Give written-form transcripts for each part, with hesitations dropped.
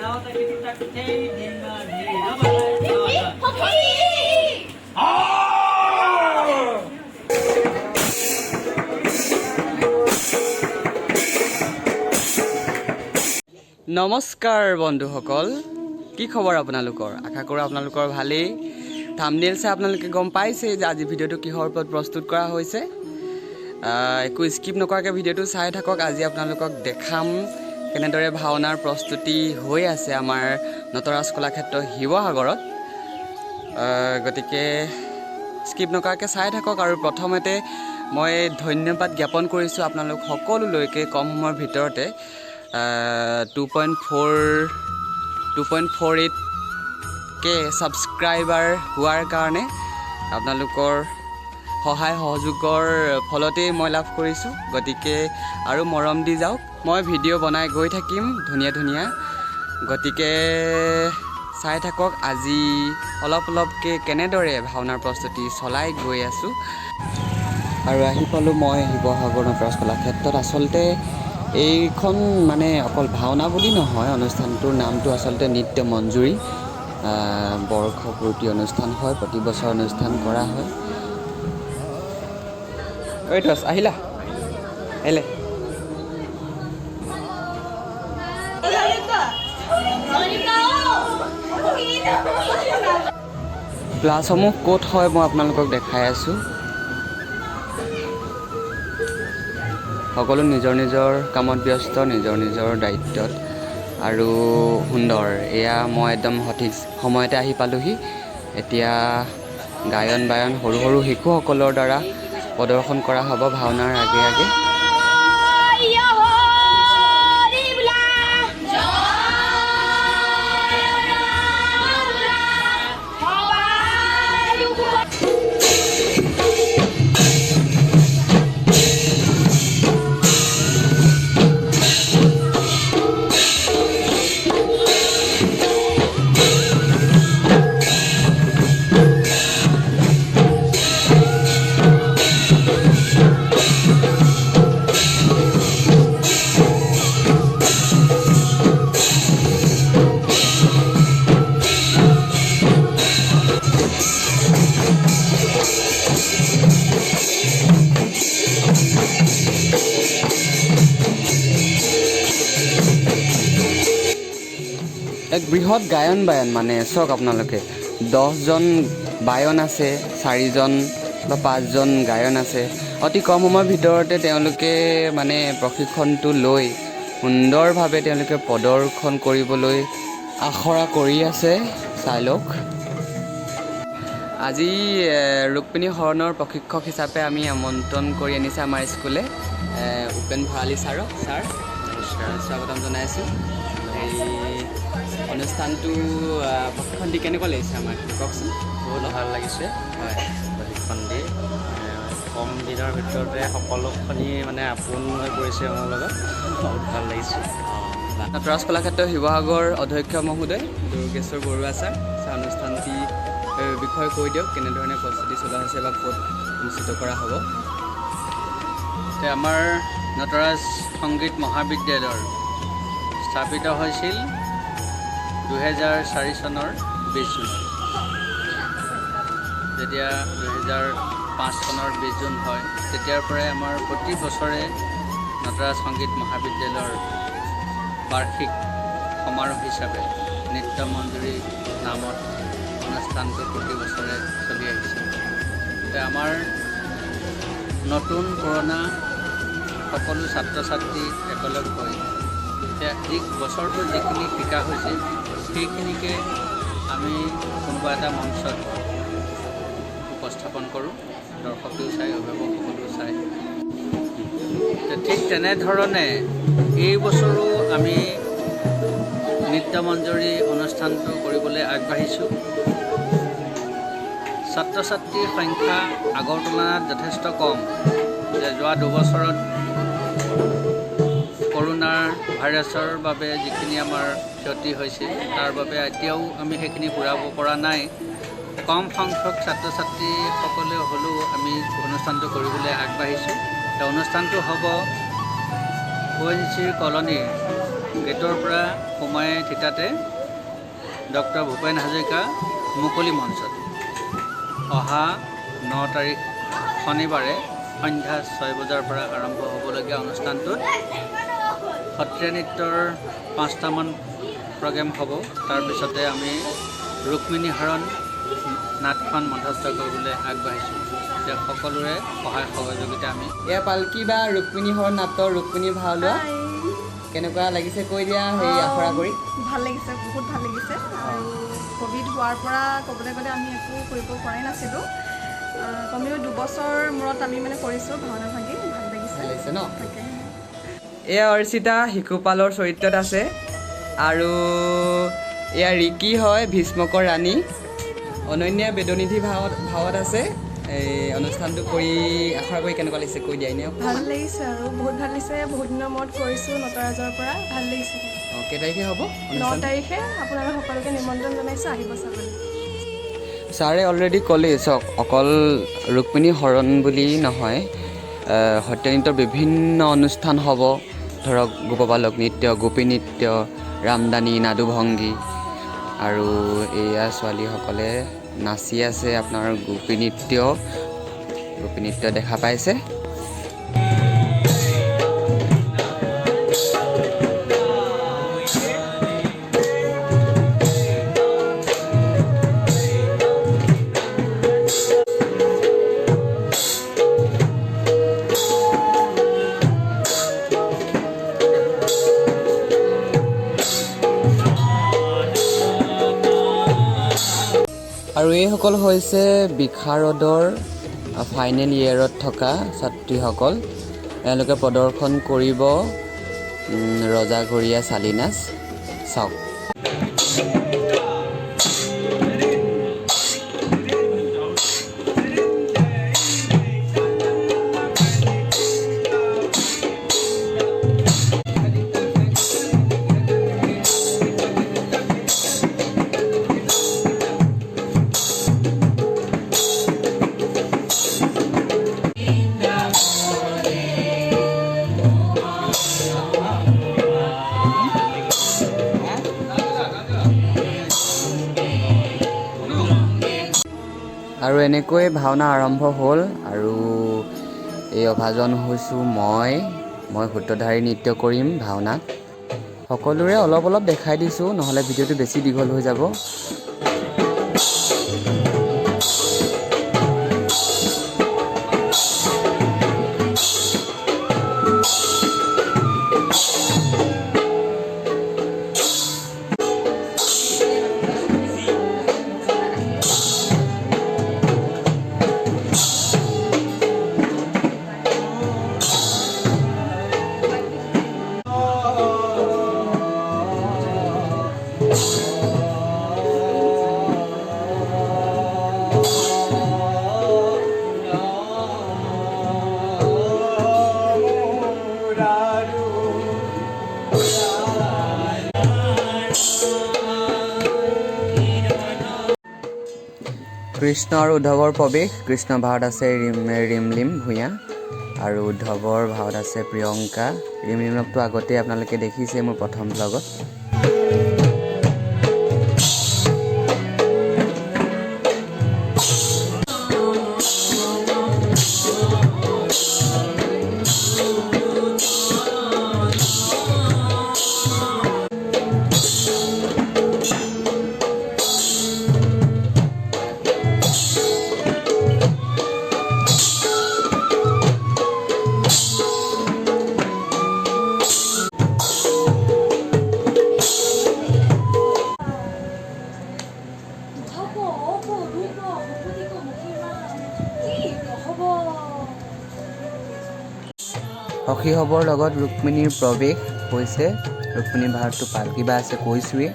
নমস্কাৰ বন্ধুসকল, কি খবৰ আপোনালোকৰ? আশা কৰোঁ আপোনালোকৰ ভালেই। থাম্বনেইল চাই আপোনালোকে গম পাইছে যে আজি ভিডিঅ'টো কিহৰ ওপৰত প্ৰস্তুত কৰা হৈছে। একো স্কিপ নকৰাকৈ ভিডিঅ'টো চাই থাকক। আজি আপোনালোকক দেখাম কেনেদৰে ভাওনাৰ প্ৰস্তুতি হৈ আছে আমাৰ নটৰাজ কলাক্ষেত্ৰ শিৱসাগৰত। গতিকে স্কিপ নকৰাকৈ চাই থাকক। আৰু প্ৰথমতে মই ধন্যবাদ জ্ঞাপন কৰিছোঁ আপোনালোক সকলোলৈকে কম সময়ৰ ভিতৰতে 2.48K ছাবস্ক্ৰাইবাৰ হোৱাৰ কাৰণে। আপোনালোকৰ সহায় সহযোগৰ ফলতেই মই লাভ কৰিছোঁ। গতিকে আৰু মৰম দি যাওক। মই ভিডিঅ' বনাই গৈ থাকিম ধুনীয়া। গতিকে চাই থাকক আজি অলপকৈ কেনেদৰে ভাওনাৰ প্ৰস্তুতি চলাই গৈ আছোঁ। আৰু আহি পালোঁ মই শিৱসাগৰ নটৰাজ কলাক্ষেত্ৰত। আচলতে এইখন মানে অকল ভাওনা বুলি নহয়, অনুষ্ঠানটোৰ নামটো আচলতে নৃত্য মঞ্জুৰি। বৰ্ষপূৰ্তি অনুষ্ঠান হয়, প্ৰতি বছৰ অনুষ্ঠান কৰা হয়। এইটো আহিলে ক্লাছসমূহ ক'ত হয় মই আপোনালোকক দেখাই আছোঁ। সকলো নিজৰ নিজৰ কামত ব্যস্ত, নিজৰ দায়িত্বত। আৰু সুন্দৰ, এয়া মই একদম সঠিক সময়তে আহি পালোহি। এতিয়া গায়ন বায়ন সৰু শিশুসকলৰ দ্বাৰা প্ৰদৰ্শন কৰা হ'ব ভাওনাৰ আগে। এক বৃহৎ গায়ন বায়ন, মানে চাওক আপোনালোকে 10জন বায়ন আছে, 4জন বা 5জন গায়ন আছে। অতি কম সময়ৰ ভিতৰতে তেওঁলোকে মানে প্ৰশিক্ষণটো লৈ সুন্দৰভাৱে তেওঁলোকে প্ৰদৰ্শন কৰিবলৈ আখৰা কৰি আছে। চাই লওক। আজি ৰুক্মিণী হৰণৰ প্ৰশিক্ষক হিচাপে আমি আমন্ত্ৰণ কৰি আনিছে আমাৰ স্কুলে উপেন ভৰালী ছাৰক। ছাৰ নমস্কাৰ, স্বাগতম জনাইছোঁ। এই অনুষ্ঠানটো প্ৰশিক্ষণ দি কেনেকুৱা লাগিছে আমাৰ কওকচোন। বহুত ভাল লাগিছে। হয়, প্ৰশিক্ষণ দি কম দিনৰ ভিতৰতে সকলোখিনি মানে আপোন হৈ পৰিছে মোৰ লগত। বহুত ভাল লাগিছে। নটৰাজ কলাক্ষেত্ৰ শিৱসাগৰ অধ্যক্ষ মহোদয় দুৰ্গেশ্বৰ বৰুৱা ছাৰ, অনুষ্ঠানটি বিষয়ে কৈ দিয়ক, কেনেধৰণে প্ৰস্তুতি চলোৱা হৈছে বা ক'ত অনুষ্ঠিত কৰা হ'ব। আমাৰ নটৰাজ সংগীত মহাবিদ্যালয় স্থাপিত হৈছিল 2004 চনৰ 20 জুনত। যেতিয়া 2005 চনৰ 20 জুন হয়, তেতিয়াৰ পৰাই আমাৰ প্ৰতি বছৰে নটৰাজ সংগীত মহাবিদ্যালয়ৰ বাৰ্ষিক সমাৰোহ হিচাপে নৃত্য মঞ্জুৰি নামত অনুষ্ঠানটো প্ৰতি বছৰে চলি আহিছে। আমাৰ নতুন পুৰণা সকলো ছাত্ৰ ছাত্ৰী একেলগ হৈ এতিয়া বছৰটোত যিখিনি শিকা হৈছে সেইখিনিকে আমি কোনোবা এটা মঞ্চত উপস্থাপন কৰোঁ। দৰ্শকেও চাই, অভিভাৱকসকলেও চায়। ঠিক তেনেধৰণে এই বছৰো আমি নৃত্য মঞ্জুৰি অনুষ্ঠানটো কৰিবলৈ আগবাঢ়িছোঁ। ছাত্ৰ ছাত্ৰীৰ সংখ্যা আগৰ তুলনাত যথেষ্ট কম। যে যোৱা দুবছৰত কৰোনাৰ ভাইৰাছৰ বাবে যিখিনি আমাৰ ক্ষতি হৈছিল, তাৰ বাবে এতিয়াও আমি সেইখিনি পূৰাব পৰা নাই। কম সংখ্যক ছাত্ৰ ছাত্ৰীসকলে হ'লেও আমি অনুষ্ঠানটো কৰিবলৈ আগবাঢ়িছোঁ। অনুষ্ঠানটো হ'ব ONC কলনীৰ গেটৰ পৰা সোমাই থিতাতে ডক্টৰ ভূপেন হাজৰিকা মুকলি মঞ্চত অহা 9 তাৰিখ শনিবাৰে সন্ধ্যা 6 বজাৰ পৰা আৰম্ভ হ'বলগীয়া অনুষ্ঠানটোত সত্ৰীয়া নৃত্যৰ 5টামান প্ৰগ্ৰেম হ'ব। তাৰপিছতে আমি ৰুক্মিণী হৰণ নাটখন মঞ্চস্থ কৰিবলৈ আগবাঢ়িছোঁ। যে সকলোৰে সহায় সহযোগিতা আমি এয়া পালকি বা ৰুক্মিণী হৰণ নাটৰ ৰুক্মিণী ভাও লোৱা কেনেকুৱা লাগিছে কৈ দিয়া সেই আখৰা কৰি? ভাল লাগিছে, বহুত ভাল লাগিছে। আৰু ক'ভিড হোৱাৰ পৰা ক'বলৈ গ'লে আমি একো কৰিব পৰাই নাছিলোঁ। কমেও 2 বছৰ মূৰত আমি মানে কৰিছোঁ ভাওনা ভাগি। ভাল লাগিছে ন? তাকে এয়া অৰ্চিতা শিশুপালৰ চৰিত্ৰত আছে আৰু এয়া ৰিকি হয় ভীষ্মকৰ ৰাণী। অনন্যা বেদনিধি ভাৱত আছে। এই অনুষ্ঠানটো কৰি আখৰা কৰি কেনেকুৱা লাগিছে কৈ দিয়া এনেও? ভাল লাগিছে আৰু বহুত ভাল লাগিছে। বহুত দিনৰ মূৰত কৰিছোঁ নটৰাজৰ পৰা, ভাল লাগিছে। কেই তাৰিখে হ'ব? 9 তাৰিখে আপোনালোক সকলোকে নিমন্ত্ৰণ জনাইছোঁ, আহিব চাবলৈ। ছাৰে অলৰেডি ক'লেই চাওক, অকল ৰুক্মিণী হৰণ বুলি নহয়, সত্ৰীয়া নৃত্যৰ বিভিন্ন অনুষ্ঠান হ'ব। ধৰক গোপবালক নৃত্য, গোপী নৃত্য, ৰামদানী, নাদুভংগী আৰু এয়া ছোৱালীসকলে নাচি আছে আপোনাৰ গোপী নৃত্য দেখা পাইছে। আৰু এইসকল হৈছে বিশাৰদৰ ফাইনেল ইয়েৰত থকা ছাত্ৰীসকল। এওঁলোকে প্ৰদৰ্শন কৰিব ৰজাঘৰীয়া চালি নাচ। চাওক। আৰু এনেকৈ ভাওনা আৰম্ভ হ'ল আৰু এই অভাজন হৈছোঁ মই সূত্ৰধাৰী নৃত্য কৰিম ভাওনাত। সকলোৰে অলপ অলপ দেখাই দিছোঁ, নহ'লে ভিডিঅ'টো বেছি দীঘল হৈ যাব। কৃষ্ণ আৰু উদ্ধৱৰ প্ৰৱেশ। কৃষ্ণ ভাৱত আছে ৰিমলিম ভূঞা আৰু উদ্ধৱৰ ভাৱত আছে প্ৰিয়ংকা। ৰিমলিমকটো আগতে আপোনালোকে দেখিছে মোৰ প্ৰথম ব্লগত। সখী হ'বৰ লগত ৰুক্মিণীৰ প্ৰৱেশ হৈছে। ৰুক্মিণীৰ ভাৱটো পালকি বা আছে কৈছোঁৱেই।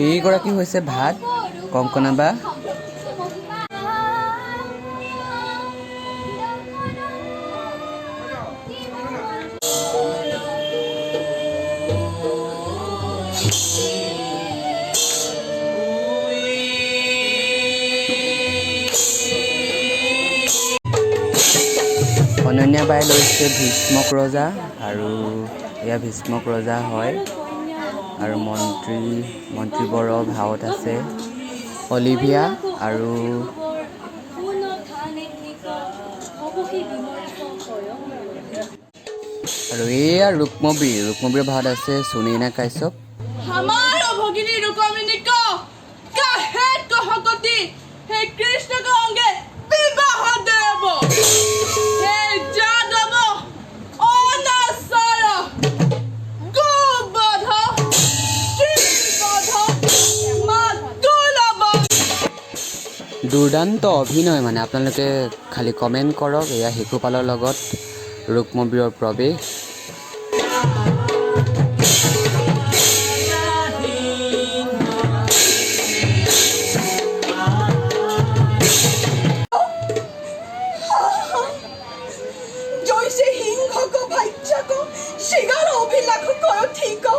এইগৰাকী হৈছে ভাত কংকনা বা অনন্যা বাই লৈছে ভীষ্মক ৰজা আৰু এয়া ভীষ্মক ৰজা হয় আৰু মন্ত্ৰীবৰ ভাৱত আছে অলিভিয়া আৰু এয়া ৰুক্মবীৰ ভাৱত আছে সুনয়না কাশ্যপ हमार भगिनी रुक्मिणी को काहे कहकती हे कृष्ण को अंगे विवाह देव हे जादव अनासर गोबध श्रीबध मातुलव দুৰ্দান্ত অভিনয় মানে আপোনালোকে খালি কমেণ্ট কৰক এয়া শিশুপালৰ লগত ৰুক্মবীৰৰ প্ৰৱেশ जैसे हिंग को भाइचा को शिगार अभिलाख करो ठीक हो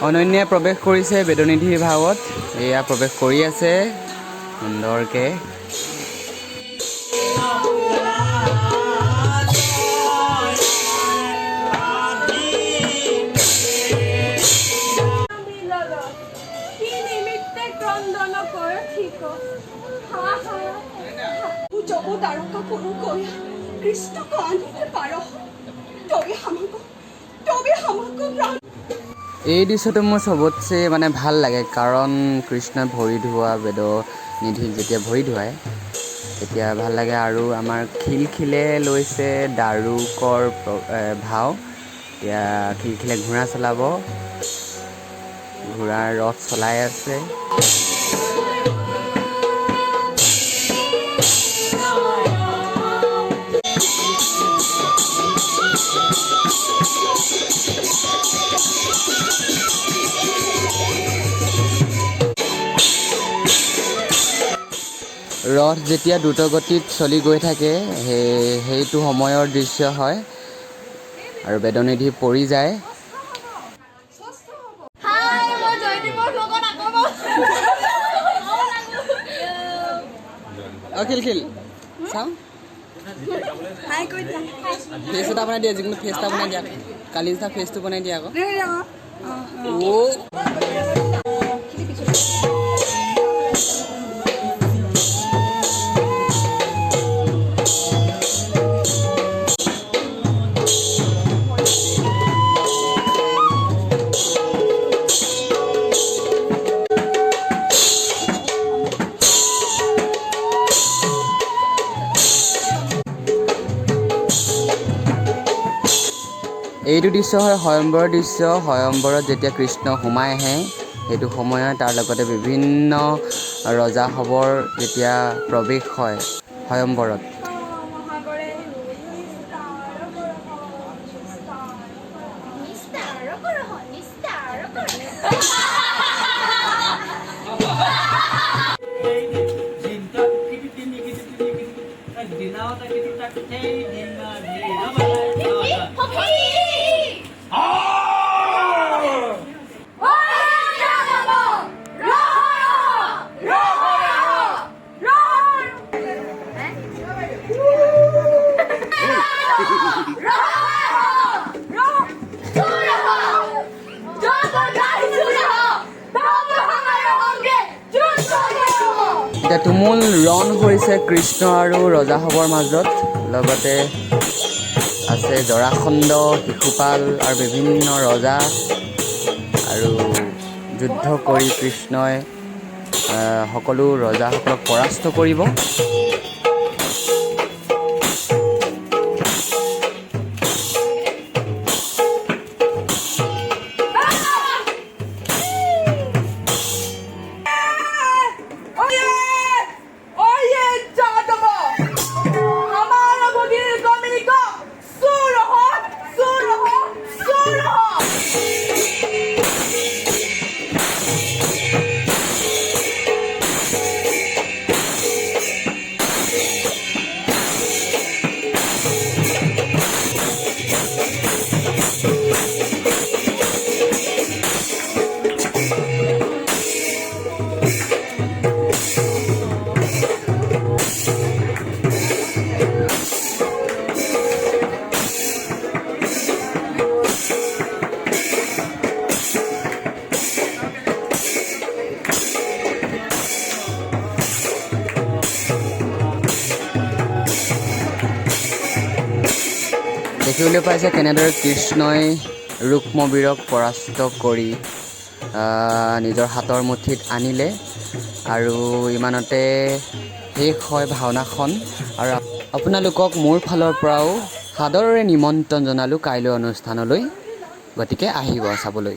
অনন্যাই প্ৰৱেশ কৰিছে বেদনিধিৰ ভাৱত এয়া প্ৰৱেশ কৰি আছে সুন্দৰকে कृष्ण को आनिते पारो तबे हमको प्राण এই দৃশ্যটো মোৰ চবতছে মানে ভাল লাগে কাৰণ কৃষ্ণই ভৰি ধোৱা বেদনিধিক যেতিয়া ভৰি ধুৱায় তেতিয়া ভাল লাগে আৰু আমাৰ খিলখিলে লৈছে দাৰুকৰ ভাও এতিয়া খিলখিলে ঘোঁৰা চলাব ঘোঁৰাৰ ৰথ চলাই আছে ৰথ যেতিয়া দ্ৰুতগতিত চলি গৈ থাকে সেইটো সময়ৰ দৃশ্য হয় আৰু বেদনিধি পৰি যায় খিল চাওঁ ফেচ এটা বনাই দিয়া যিকোনো ফেচ এটা বনাই দিয়া কালি নিচিনা ফেচটো বনাই দিয়া আকৌ এইটো দৃশ্য হয় স্বয়ম্বৰৰ দৃশ্য স্বয়ম্বৰত যেতিয়া কৃষ্ণ সোমাই আহে সেইটো সময়ত তাৰ লগতে বিভিন্ন ৰজাসৱৰ যেতিয়া প্ৰৱেশ হয় স্বয়ম্বৰত এতিয়া তুমুল ৰণ কৰিছে কৃষ্ণ আৰু ৰজাসৱৰ মাজত লগতে আছে জৰাখণ্ড শিশুপাল আৰু বিভিন্ন ৰজা আৰু যুদ্ধ কৰি কৃষ্ণই সকলো ৰজাসকলক পৰাস্ত কৰিব हमारा भगिनी रुक्मिणी को सुर हो দেখিবলৈ পাইছে কেনেদৰে কৃষ্ণই ৰুক্মবীৰক পৰাস্ত কৰি নিজৰ হাতৰ মুঠিত আনিলে আৰু ইমানতে শেষ হয় ভাওনাখন। আৰু আপোনালোকক মোৰ ফালৰ পৰাও সাদৰেৰে নিমন্ত্ৰণ জনালোঁ কাইলৈ অনুষ্ঠানলৈ, গতিকে আহিব চাবলৈ।